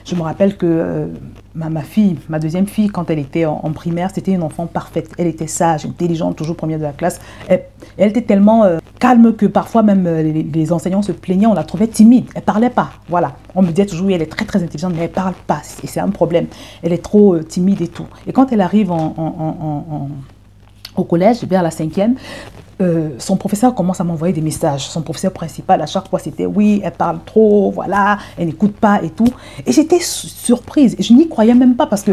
Je me rappelle que ma fille, ma deuxième fille, quand elle était en primaire, c'était une enfant parfaite. Elle était sage, intelligente, toujours première de la classe. Elle était tellement calme que parfois même les enseignants se plaignaient, on la trouvait timide. Elle ne parlait pas. Voilà. On me disait toujours, oui, elle est très très intelligente, mais elle ne parle pas. Et c'est un problème. Elle est trop timide et tout. Et quand elle arrive au collège, vers la 5e, son professeur commence à m'envoyer des messages. Son professeur principal, à chaque fois, c'était oui, elle parle trop, voilà, elle n'écoute pas et tout. Et j'étais surprise. Je n'y croyais même pas parce que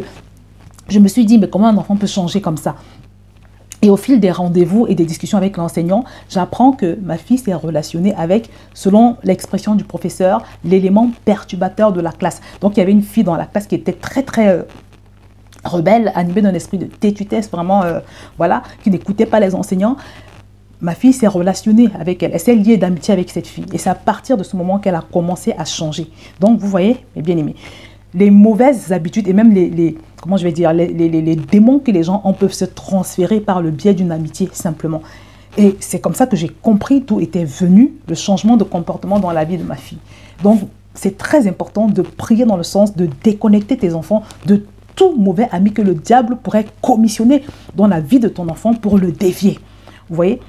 je me suis dit, mais comment un enfant peut changer comme ça? Et au fil des rendez-vous et des discussions avec l'enseignant, j'apprends que ma fille s'est relationnée avec, selon l'expression du professeur, l'élément perturbateur de la classe. Donc, il y avait une fille dans la classe qui était très, très rebelle, animée d'un esprit de têtutesse, vraiment, voilà, qui n'écoutait pas les enseignants. Ma fille s'est relationnée avec elle, elle s'est liée d'amitié avec cette fille. Et c'est à partir de ce moment qu'elle a commencé à changer. Donc, vous voyez, mes bien-aimés, les mauvaises habitudes et même comment je vais dire, les démons que les gens ont peuvent se transférer par le biais d'une amitié, simplement. Et c'est comme ça que j'ai compris d'où était venu le changement de comportement dans la vie de ma fille. Donc, c'est très important de prier dans le sens de déconnecter tes enfants de tout mauvais ami que le diable pourrait commissionner dans la vie de ton enfant pour le dévier. Vous voyez ?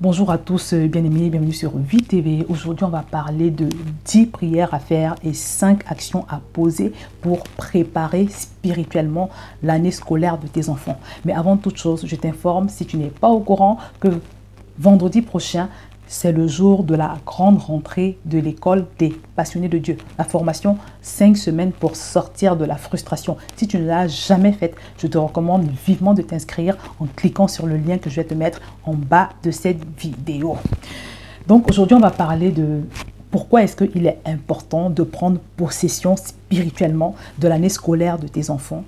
Bonjour à tous, bien-aimés, bienvenue sur Vie TV. Aujourd'hui, on va parler de 10 prières à faire et 5 actions à poser pour préparer spirituellement l'année scolaire de tes enfants. Mais avant toute chose, je t'informe, si tu n'es pas au courant, que vendredi prochain, c'est le jour de la grande rentrée de l'école des passionnés de Dieu. La formation 5 semaines pour sortir de la frustration. Si tu ne l'as jamais faite, je te recommande vivement de t'inscrire en cliquant sur le lien que je vais te mettre en bas de cette vidéo. Donc aujourd'hui, on va parler de pourquoi est-ce qu'il est important de prendre possession spirituellement de l'année scolaire de tes enfants.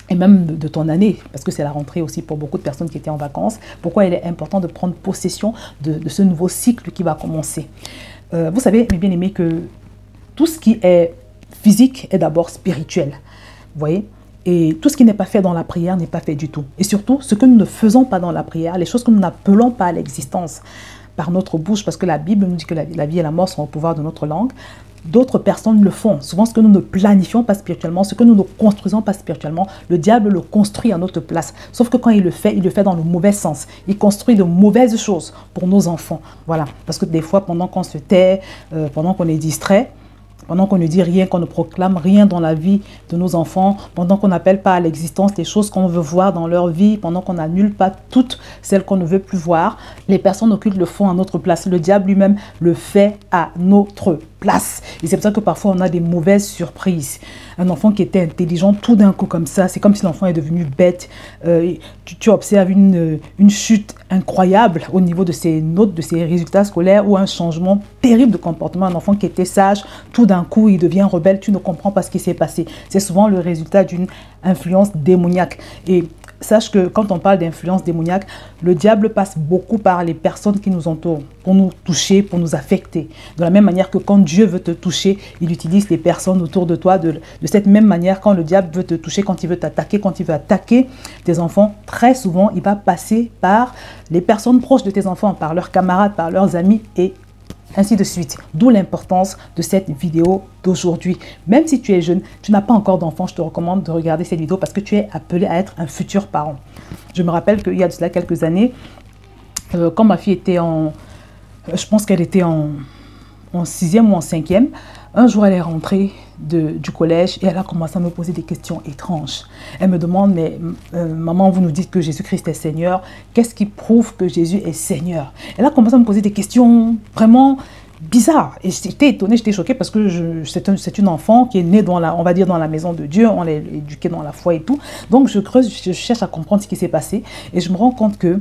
Et même de ton année, parce que c'est la rentrée aussi pour beaucoup de personnes qui étaient en vacances. Pourquoi il est important de prendre possession de ce nouveau cycle qui va commencer. Vous savez, mes bien-aimés, que tout ce qui est physique est d'abord spirituel. Vous voyez? Et tout ce qui n'est pas fait dans la prière n'est pas fait du tout. Et surtout, ce que nous ne faisons pas dans la prière, les choses que nous n'appelons pas à l'existence par notre bouche, parce que la Bible nous dit que la vie et la mort sont au pouvoir de notre langue. D'autres personnes le font. Souvent, ce que nous ne planifions pas spirituellement, ce que nous ne construisons pas spirituellement, le diable le construit à notre place. Sauf que quand il le fait dans le mauvais sens. Il construit de mauvaises choses pour nos enfants. Voilà. Parce que des fois, pendant qu'on se tait, pendant qu'on est distrait, pendant qu'on ne dit rien, qu'on ne proclame rien dans la vie de nos enfants, pendant qu'on n'appelle pas à l'existence les choses qu'on veut voir dans leur vie, pendant qu'on n'annule pas toutes celles qu'on ne veut plus voir, les personnes occultes le font à notre place. Le diable lui-même le fait à notre place. Et c'est pour ça que parfois on a des mauvaises surprises. Un enfant qui était intelligent, tout d'un coup comme ça, c'est comme si l'enfant est devenu bête. Tu observes une chute incroyable au niveau de ses notes, de ses résultats scolaires, ou un changement terrible de comportement. Un enfant qui était sage, tout d'un coup il devient rebelle, tu ne comprends pas ce qui s'est passé. C'est souvent le résultat d'une influence démoniaque. Et sache que quand on parle d'influence démoniaque, le diable passe beaucoup par les personnes qui nous entourent pour nous toucher, pour nous affecter. De la même manière que quand Dieu veut te toucher, il utilise les personnes autour de toi. De cette même manière, quand le diable veut te toucher, quand il veut t'attaquer, quand il veut attaquer tes enfants, très souvent, il va passer par les personnes proches de tes enfants, par leurs camarades, par leurs amis et ainsi de suite. D'où l'importance de cette vidéo d'aujourd'hui. Même si tu es jeune, tu n'as pas encore d'enfant, je te recommande de regarder cette vidéo parce que tu es appelé à être un futur parent. Je me rappelle qu'il y a de cela quelques années, quand ma fille était je pense qu'elle était en 6e ou en 5e, un jour elle est rentrée du collège et elle a commencé à me poser des questions étranges. Elle me demande, mais maman, vous nous dites que Jésus-Christ est Seigneur, qu'est-ce qui prouve que Jésus est Seigneur? Elle a commencé à me poser des questions vraiment bizarres. Et j'étais étonnée, j'étais choquée parce que c'est une enfant qui est née on va dire dans la maison de Dieu, on l'a éduquée dans la foi et tout. Donc je creuse, je cherche à comprendre ce qui s'est passé et je me rends compte que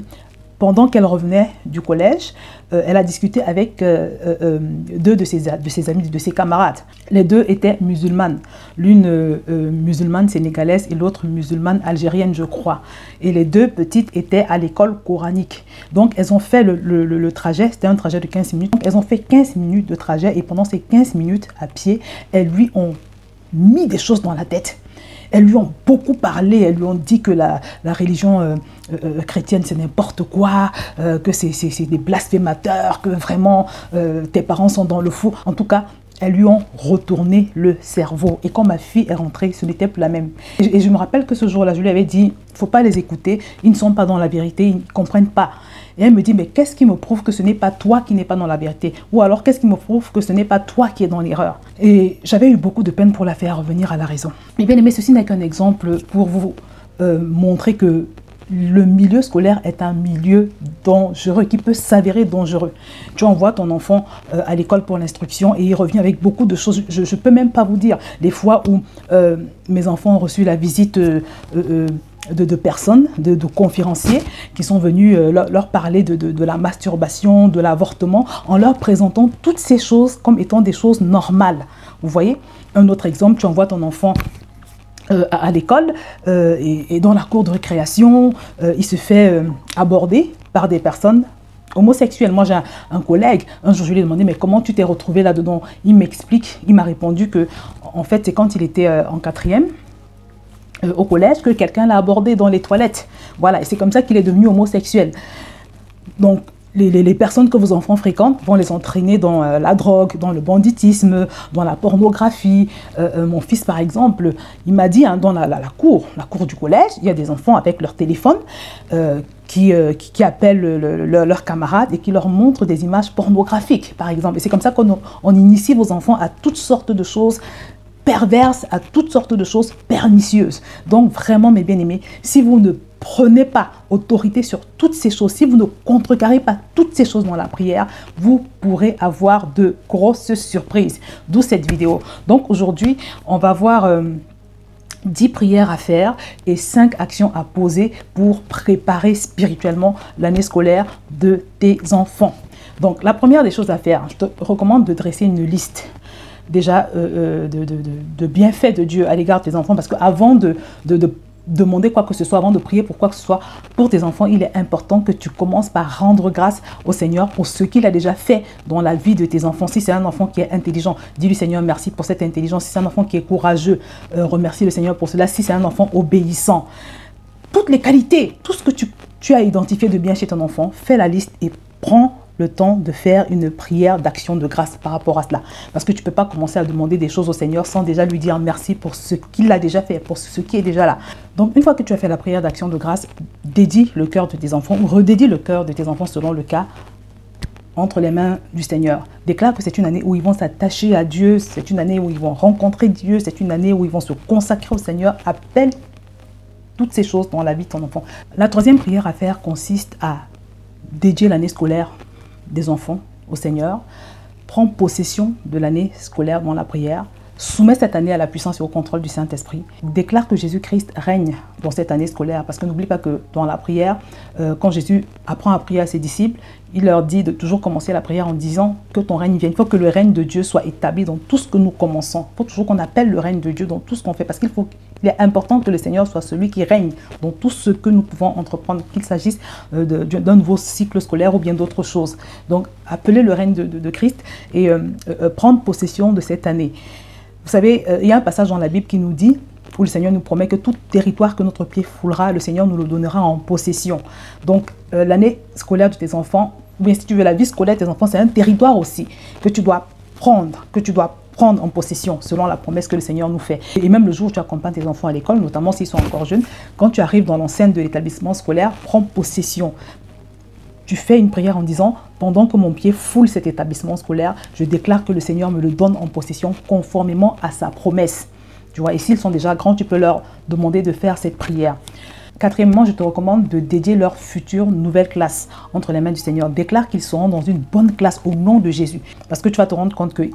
pendant qu'elle revenait du collège, elle a discuté avec deux de ses amis, de ses camarades. Les deux étaient musulmanes. L'une musulmane sénégalaise et l'autre musulmane algérienne, je crois. Et les deux petites étaient à l'école coranique. Donc, elles ont fait le trajet, c'était un trajet de 15 minutes. Donc, elles ont fait 15 minutes de trajet et pendant ces 15 minutes à pied, elles lui ont mis des choses dans la tête. Elles lui ont beaucoup parlé, elles lui ont dit que la religion chrétienne c'est n'importe quoi, que c'est des blasphémateurs, que vraiment tes parents sont dans le fou. En tout cas, elles lui ont retourné le cerveau. Et quand ma fille est rentrée, ce n'était plus la même. Et je me rappelle que ce jour-là, je lui avais dit, il ne faut pas les écouter, ils ne sont pas dans la vérité, ils ne comprennent pas. Et elle me dit, mais qu'est-ce qui me prouve que ce n'est pas toi qui n'es pas dans la vérité? Ou alors, qu'est-ce qui me prouve que ce n'est pas toi qui es dans l'erreur? Et j'avais eu beaucoup de peine pour la faire revenir à la raison. Mais bien aimé, ceci n'est qu'un exemple pour vous montrer que le milieu scolaire est un milieu dangereux, qui peut s'avérer dangereux. Tu envoies ton enfant à l'école pour l'instruction et il revient avec beaucoup de choses. Je ne peux même pas vous dire les fois où mes enfants ont reçu la visite de personnes, de conférenciers qui sont venus leur parler de la masturbation, de l'avortement, en leur présentant toutes ces choses comme étant des choses normales. Vous voyez? Un autre exemple, tu envoies ton enfant à l'école et dans la cour de récréation, il se fait aborder par des personnes homosexuelles. Moi, j'ai un collègue, un jour je lui ai demandé, mais comment tu t'es retrouvé là-dedans? Il m'explique, il m'a répondu que, en fait, c'est quand il était en 4e, au collège, que quelqu'un l'a abordé dans les toilettes. Voilà, et c'est comme ça qu'il est devenu homosexuel. Donc, les personnes que vos enfants fréquentent vont les entraîner dans la drogue, dans le banditisme, dans la pornographie. Mon fils, par exemple, il m'a dit, hein, dans la cour du collège, il y a des enfants avec leur téléphone qui appellent leurs camarades et qui leur montrent des images pornographiques, par exemple. Et c'est comme ça qu'on initie vos enfants à toutes sortes de choses perverses, à toutes sortes de choses pernicieuses. Donc vraiment, mes bien-aimés, si vous ne prenez pas autorité sur toutes ces choses, si vous ne contrecarrez pas toutes ces choses dans la prière, vous pourrez avoir de grosses surprises. D'où cette vidéo. Donc aujourd'hui, on va voir 10 prières à faire et 5 actions à poser pour préparer spirituellement l'année scolaire de tes enfants. Donc la première des choses à faire, je te recommande de dresser une liste déjà de bienfaits de Dieu à l'égard de tes enfants, parce qu'avant de demander quoi que ce soit, avant de prier pour quoi que ce soit pour tes enfants, il est important que tu commences par rendre grâce au Seigneur pour ce qu'il a déjà fait dans la vie de tes enfants. Si c'est un enfant qui est intelligent, dis-lui Seigneur merci pour cette intelligence. Si c'est un enfant qui est courageux, remercie le Seigneur pour cela. Si c'est un enfant obéissant, toutes les qualités, tout ce que tu as identifié de bien chez ton enfant, fais la liste et prends le temps de faire une prière d'action de grâce par rapport à cela. Parce que tu ne peux pas commencer à demander des choses au Seigneur sans déjà lui dire merci pour ce qu'il a déjà fait, pour ce qui est déjà là. Donc, une fois que tu as fait la prière d'action de grâce, dédie le cœur de tes enfants ou redédie le cœur de tes enfants selon le cas entre les mains du Seigneur. Déclare que c'est une année où ils vont s'attacher à Dieu, c'est une année où ils vont rencontrer Dieu, c'est une année où ils vont se consacrer au Seigneur. Appelle toutes ces choses dans la vie de ton enfant. La troisième prière à faire consiste à dédier l'année scolaire des enfants au Seigneur. Prends possession de l'année scolaire dans la prière. Soumets cette année à la puissance et au contrôle du Saint-Esprit. Déclare que Jésus-Christ règne dans cette année scolaire. Parce que n'oublie pas que dans la prière, quand Jésus apprend à prier à ses disciples, il leur dit de toujours commencer la prière en disant que ton règne vienne. Il faut que le règne de Dieu soit établi dans tout ce que nous commençons. Il faut toujours qu'on appelle le règne de Dieu dans tout ce qu'on fait. Parce qu'il est important que le Seigneur soit celui qui règne dans tout ce que nous pouvons entreprendre, qu'il s'agisse d'un nouveau cycle scolaire ou bien d'autres choses. Donc, appeler le règne de Christ et prendre possession de cette année. Vous savez, il y a un passage dans la Bible qui nous dit, où le Seigneur nous promet que tout territoire que notre pied foulera, le Seigneur nous le donnera en possession. Donc, l'année scolaire de tes enfants, ou bien si tu veux la vie scolaire de tes enfants, c'est un territoire aussi que tu dois prendre, en possession selon la promesse que le Seigneur nous fait. Et même le jour où tu accompagnes tes enfants à l'école, notamment s'ils sont encore jeunes, quand tu arrives dans l'enceinte de l'établissement scolaire, prends possession. Tu fais une prière en disant, pendant que mon pied foule cet établissement scolaire, je déclare que le Seigneur me le donne en possession conformément à sa promesse. Tu vois, et s'ils sont déjà grands, tu peux leur demander de faire cette prière. Quatrièmement, je te recommande de dédier leur future nouvelle classe entre les mains du Seigneur. Déclare qu'ils seront dans une bonne classe au nom de Jésus. Parce que tu vas te rendre compte que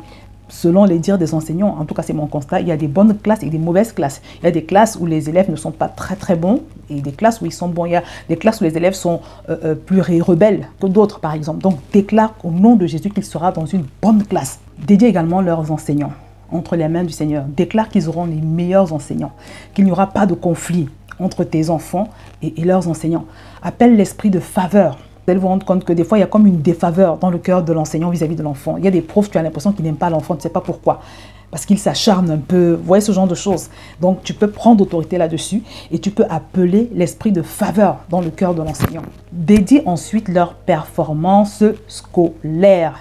selon les dires des enseignants, en tout cas c'est mon constat, il y a des bonnes classes et des mauvaises classes. Il y a des classes où les élèves ne sont pas très bons et des classes où ils sont bons. Il y a des classes où les élèves sont plus rebelles que d'autres par exemple. Donc déclare au nom de Jésus qu'il sera dans une bonne classe. Dédiez également leurs enseignants entre les mains du Seigneur. Déclare qu'ils auront les meilleurs enseignants, qu'il n'y aura pas de conflit entre tes enfants et leurs enseignants. Appelle l'esprit de faveur. Vous allez vous rendre compte que des fois, il y a comme une défaveur dans le cœur de l'enseignant vis-à-vis de l'enfant. Il y a des profs, tu as l'impression qu'ils n'aiment pas l'enfant, tu ne sais pas pourquoi. parce qu'il s'acharne un peu, vous voyez ce genre de choses. Donc tu peux prendre autorité là-dessus et tu peux appeler l'esprit de faveur dans le cœur de l'enseignant. Dédie ensuite leur performance scolaire.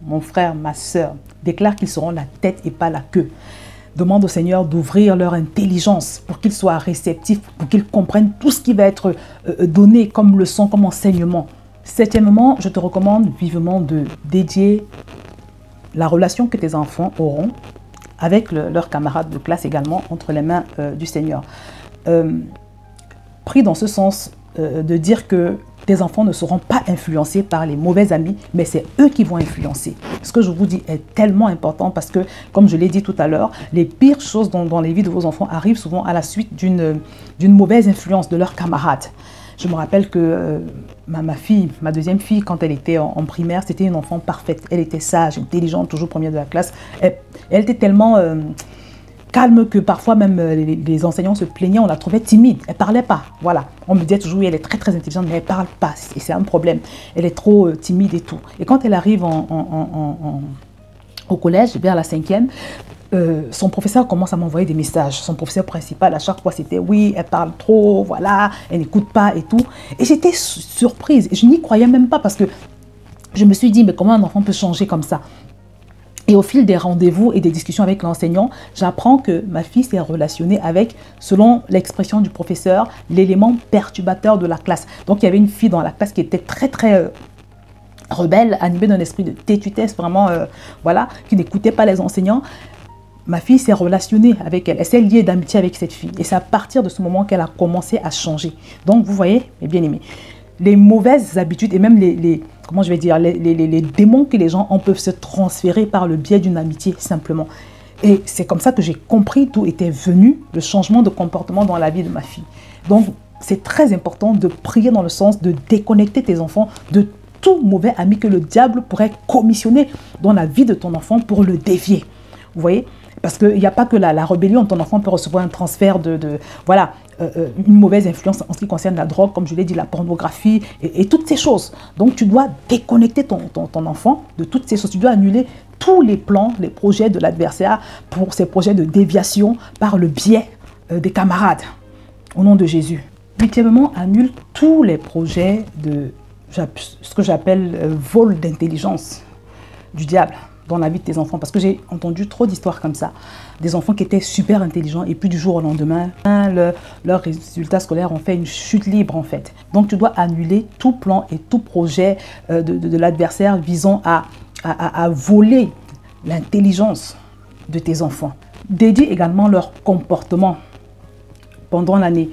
Mon frère, ma soeur, déclare qu'ils seront la tête et pas la queue. Demande au Seigneur d'ouvrir leur intelligence pour qu'ils soient réceptifs, pour qu'ils comprennent tout ce qui va être donné comme leçon, comme enseignement. Septièmement, je te recommande vivement de dédier la relation que tes enfants auront avec leurs camarades de classe également entre les mains du Seigneur. Prie dans ce sens de dire que tes enfants ne seront pas influencés par les mauvais amis, mais c'est eux qui vont influencer. Ce que je vous dis est tellement important parce que, comme je l'ai dit tout à l'heure, les pires choses dans les vies de vos enfants arrivent souvent à la suite d'une mauvaise influence de leurs camarades. Je me rappelle que ma fille, ma deuxième fille, quand elle était en primaire, c'était une enfant parfaite. Elle était sage, intelligente, toujours première de la classe. Elle était tellement calme que parfois même les enseignants se plaignaient, on la trouvait timide. Elle ne parlait pas. Voilà. On me disait toujours, oui, elle est très très intelligente, mais elle ne parle pas. Et c'est un problème. Elle est trop timide et tout. Et quand elle arrive au collège, vers la 5e, son professeur commence à m'envoyer des messages. Son professeur principal, à chaque fois, c'était oui, elle parle trop, voilà, elle n'écoute pas et tout. Et j'étais surprise. Et je n'y croyais même pas parce que je me suis dit, mais comment un enfant peut changer comme ça? Et au fil des rendez-vous et des discussions avec l'enseignant, j'apprends que ma fille s'est relationnée avec, selon l'expression du professeur, l'élément perturbateur de la classe. Donc il y avait une fille dans la classe qui était très très rebelle, animée d'un esprit de têtutesse, vraiment, voilà, qui n'écoutait pas les enseignants. Ma fille s'est relationnée avec elle, elle s'est liée d'amitié avec cette fille. Et c'est à partir de ce moment qu'elle a commencé à changer. Donc vous voyez, mes bien-aimés, les mauvaises habitudes et même comment je vais dire, les démons que les gens ont peuvent se transférer par le biais d'une amitié simplement. Et c'est comme ça que j'ai compris d'où était venu le changement de comportement dans la vie de ma fille. Donc c'est très important de prier dans le sens de déconnecter tes enfants de tout mauvais ami que le diable pourrait commissionner dans la vie de ton enfant pour le dévier. Vous voyez? Parce qu'il n'y a pas que la rébellion, ton enfant peut recevoir un transfert voilà, une mauvaise influence en ce qui concerne la drogue, comme je l'ai dit, la pornographie et toutes ces choses. Donc tu dois déconnecter ton enfant de toutes ces choses. Tu dois annuler tous les plans, les projets de l'adversaire pour ces projets de déviation par le biais des camarades, au nom de Jésus. Huitièmement, annule tous les projets de ce que j'appelle vol d'intelligence du diable dans la vie de tes enfants, parce que j'ai entendu trop d'histoires comme ça, des enfants qui étaient super intelligents et puis du jour au lendemain, leurs résultats scolaires ont fait une chute libre en fait. Donc tu dois annuler tout plan et tout projet de l'adversaire visant à voler l'intelligence de tes enfants. Dédie également leur comportement pendant l'année.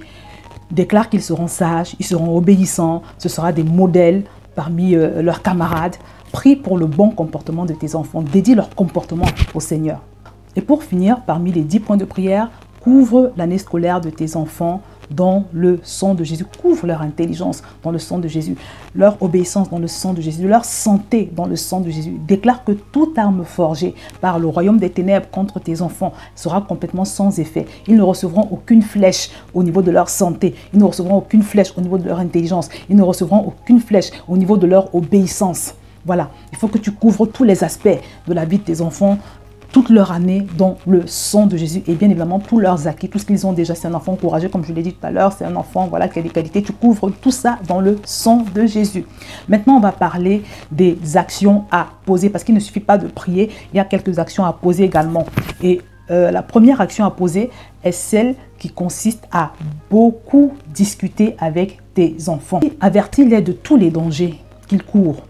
Déclare qu'ils seront sages, ils seront obéissants, ce sera des modèles parmi leurs camarades. Prie pour le bon comportement de tes enfants. Dédie leur comportement au Seigneur. Et pour finir, parmi les 10 points de prière, couvre l'année scolaire de tes enfants dans le sang de Jésus. Couvre leur intelligence dans le sang de Jésus, leur obéissance dans le sang de Jésus, leur santé dans le sang de Jésus. Déclare que toute arme forgée par le royaume des ténèbres contre tes enfants sera complètement sans effet. Ils ne recevront aucune flèche au niveau de leur santé. Ils ne recevront aucune flèche au niveau de leur intelligence. Ils ne recevront aucune flèche au niveau de leur obéissance. Voilà, il faut que tu couvres tous les aspects de la vie de tes enfants, toute leur année dans le sang de Jésus et bien évidemment tous leurs acquis, tout ce qu'ils ont déjà. C'est un enfant courageux, comme je l'ai dit tout à l'heure, c'est un enfant voilà, qui a des qualités. Tu couvres tout ça dans le sang de Jésus. Maintenant, on va parler des actions à poser parce qu'il ne suffit pas de prier, il y a quelques actions à poser également. Et la première action à poser est celle qui consiste à beaucoup discuter avec tes enfants. Avertis-les de tous les dangers qu'ils courent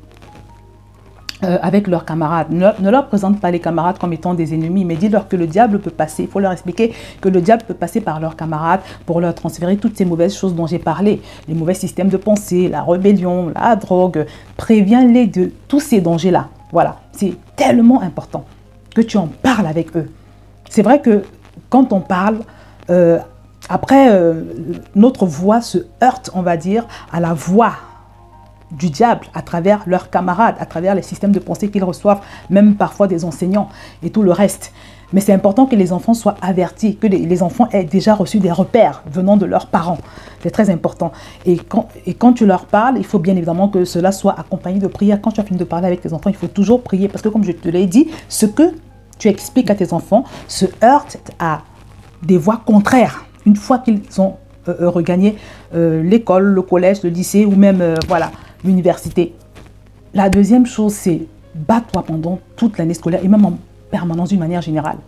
avec leurs camarades. Ne leur présente pas les camarades comme étant des ennemis, mais dis-leur que le diable peut passer. Il faut leur expliquer que le diable peut passer par leurs camarades pour leur transférer toutes ces mauvaises choses dont j'ai parlé. Les mauvais systèmes de pensée, la rébellion, la drogue. Préviens-les de tous ces dangers-là. Voilà, c'est tellement important que tu en parles avec eux. C'est vrai que quand on parle, après, notre voix se heurte, on va dire, à la voix du diable à travers leurs camarades, à travers les systèmes de pensée qu'ils reçoivent, même parfois des enseignants et tout le reste. Mais c'est important que les enfants soient avertis, que les enfants aient déjà reçu des repères venant de leurs parents. C'est très important. Et quand tu leur parles, il faut bien évidemment que cela soit accompagné de prière. Quand tu as fini de parler avec tes enfants, il faut toujours prier parce que comme je te l'ai dit, ce que tu expliques à tes enfants se heurtent à des voies contraires. Une fois qu'ils ont regagné l'école, le collège, le lycée ou même voilà, l'université. La deuxième chose, c'est bats-toi pendant toute l'année scolaire et même en permanence d'une manière générale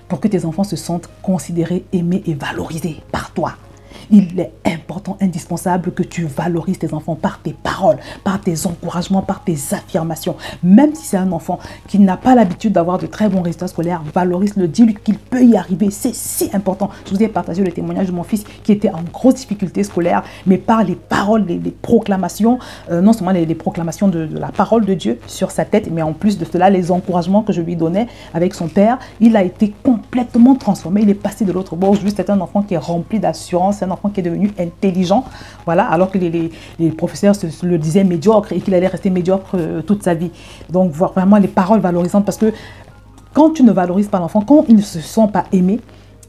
pour que tes enfants se sentent considérés, aimés et valorisés par toi. Il est important, indispensable que tu valorises tes enfants par tes paroles, par tes encouragements, par tes affirmations. Même si c'est un enfant qui n'a pas l'habitude d'avoir de très bons résultats scolaires, valorise-le, dis-lui qu'il peut y arriver. C'est si important. Je vous ai partagé le témoignage de mon fils qui était en grosse difficulté scolaire, mais par les paroles, les proclamations, non seulement les proclamations de la parole de Dieu sur sa tête, mais en plus de cela, les encouragements que je lui donnais avec son père, il a été complètement transformé. Il est passé de l'autre bord. Aujourd'hui, c'est un enfant qui est rempli d'assurance, un enfant qui est devenu intelligent, voilà, alors que les professeurs le disaient médiocre et qu'il allait rester médiocre toute sa vie. Donc, voir vraiment les paroles valorisantes, parce que quand tu ne valorises pas l'enfant, quand il ne se sent pas aimé,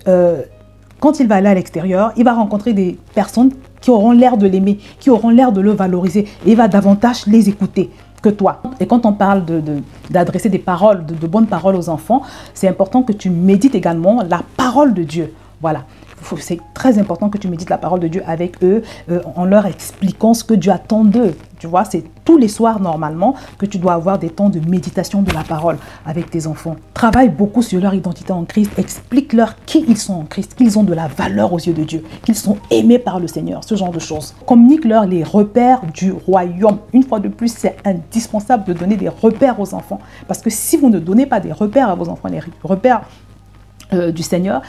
quand il va aller à l'extérieur, il va rencontrer des personnes qui auront l'air de l'aimer, qui auront l'air de le valoriser, et il va davantage les écouter que toi. Et quand on parle d'adresser des paroles, de bonnes paroles aux enfants, c'est important que tu médites également la parole de Dieu. Voilà. C'est très important que tu médites la parole de Dieu avec eux, en leur expliquant ce que Dieu attend d'eux. Tu vois, c'est tous les soirs normalement que tu dois avoir des temps de méditation de la parole avec tes enfants. Travaille beaucoup sur leur identité en Christ, explique-leur qui ils sont en Christ, qu'ils ont de la valeur aux yeux de Dieu, qu'ils sont aimés par le Seigneur, ce genre de choses. Communique-leur les repères du royaume. Une fois de plus, c'est indispensable de donner des repères aux enfants. Parce que si vous ne donnez pas des repères à vos enfants, les repères du Seigneur,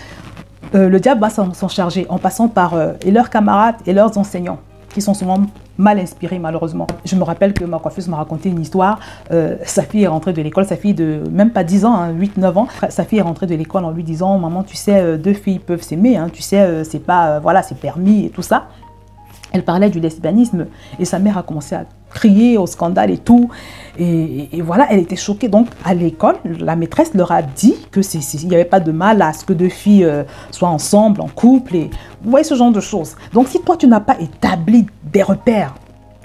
le diable va s'en charger en passant par et leurs camarades et leurs enseignants qui sont souvent mal inspirés malheureusement. Je me rappelle que ma coiffeuse m'a raconté une histoire. Sa fille est rentrée de l'école, sa fille de même pas 10 ans, hein, 8-9 ans. Sa fille est rentrée de l'école en lui disant « Maman, tu sais, deux filles peuvent s'aimer, hein, tu sais, c'est pas, voilà, c'est permis et tout ça ». Elle parlait du lesbianisme et sa mère a commencé à crier au scandale et tout. Et voilà, elle était choquée. Donc, à l'école, la maîtresse leur a dit que il n'y avait pas de mal à ce que deux filles soient ensemble, en couple. Et vous voyez ce genre de choses. Donc, si toi, tu n'as pas établi des repères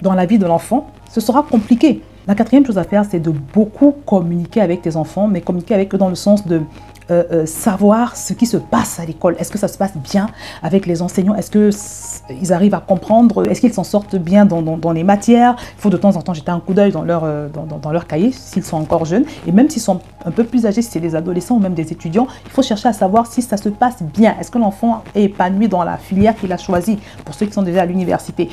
dans la vie de l'enfant, ce sera compliqué. La quatrième chose à faire, c'est de beaucoup communiquer avec tes enfants, mais communiquer avec eux dans le sens de savoir ce qui se passe à l'école. Est-ce que ça se passe bien avec les enseignants? Est-ce qu'ils arrivent à comprendre? Est-ce qu'ils s'en sortent bien dans les matières? Il faut de temps en temps jeter un coup d'œil dans leur cahier s'ils sont encore jeunes. Et même s'ils sont un peu plus âgés, si c'est des adolescents ou même des étudiants, il faut chercher à savoir si ça se passe bien. Est-ce que l'enfant est épanoui dans la filière qu'il a choisie pour ceux qui sont déjà à l'université?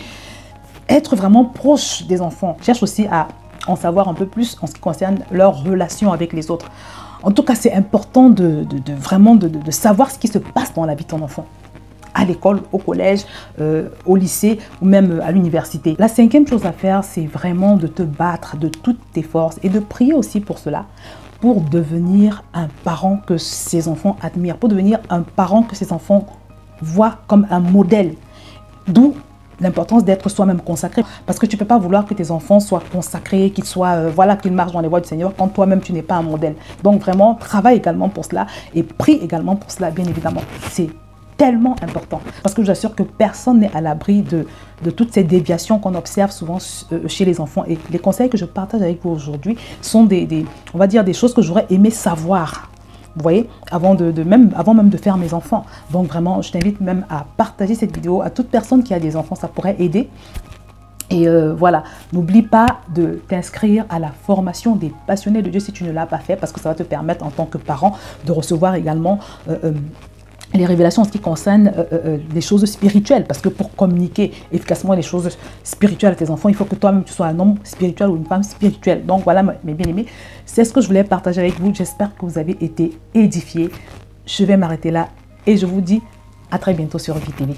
Être vraiment proche des enfants. Cherche aussi à en savoir un peu plus en ce qui concerne leur relation avec les autres. En tout cas, c'est important vraiment de savoir ce qui se passe dans la vie de ton enfant. À l'école, au collège, au lycée ou même à l'université. La cinquième chose à faire, c'est vraiment de te battre de toutes tes forces et de prier aussi pour cela, pour devenir un parent que ses enfants admirent, pour devenir un parent que ses enfants voient comme un modèle. D'où l'importance d'être soi-même consacré. Parce que tu ne peux pas vouloir que tes enfants soient consacrés, qu'ils soient, voilà, qu'ils marchent dans les voies du Seigneur quand toi-même tu n'es pas un modèle. Donc vraiment, travaille également pour cela et prie également pour cela, bien évidemment. C'est tellement important. Parce que je vous assure que personne n'est à l'abri de toutes ces déviations qu'on observe souvent chez les enfants. Et les conseils que je partage avec vous aujourd'hui sont on va dire des choses que j'aurais aimé savoir. Vous voyez, avant même de faire mes enfants. Donc vraiment, je t'invite même à partager cette vidéo à toute personne qui a des enfants, ça pourrait aider. Et voilà, n'oublie pas de t'inscrire à la formation des passionnés de Dieu si tu ne l'as pas fait, parce que ça va te permettre en tant que parent de recevoir également les révélations en ce qui concerne les choses spirituelles. Parce que pour communiquer efficacement les choses spirituelles à tes enfants, il faut que toi-même tu sois un homme spirituel ou une femme spirituelle. Donc voilà, mes bien-aimés, c'est ce que je voulais partager avec vous. J'espère que vous avez été édifiés. Je vais m'arrêter là et je vous dis à très bientôt sur VTV.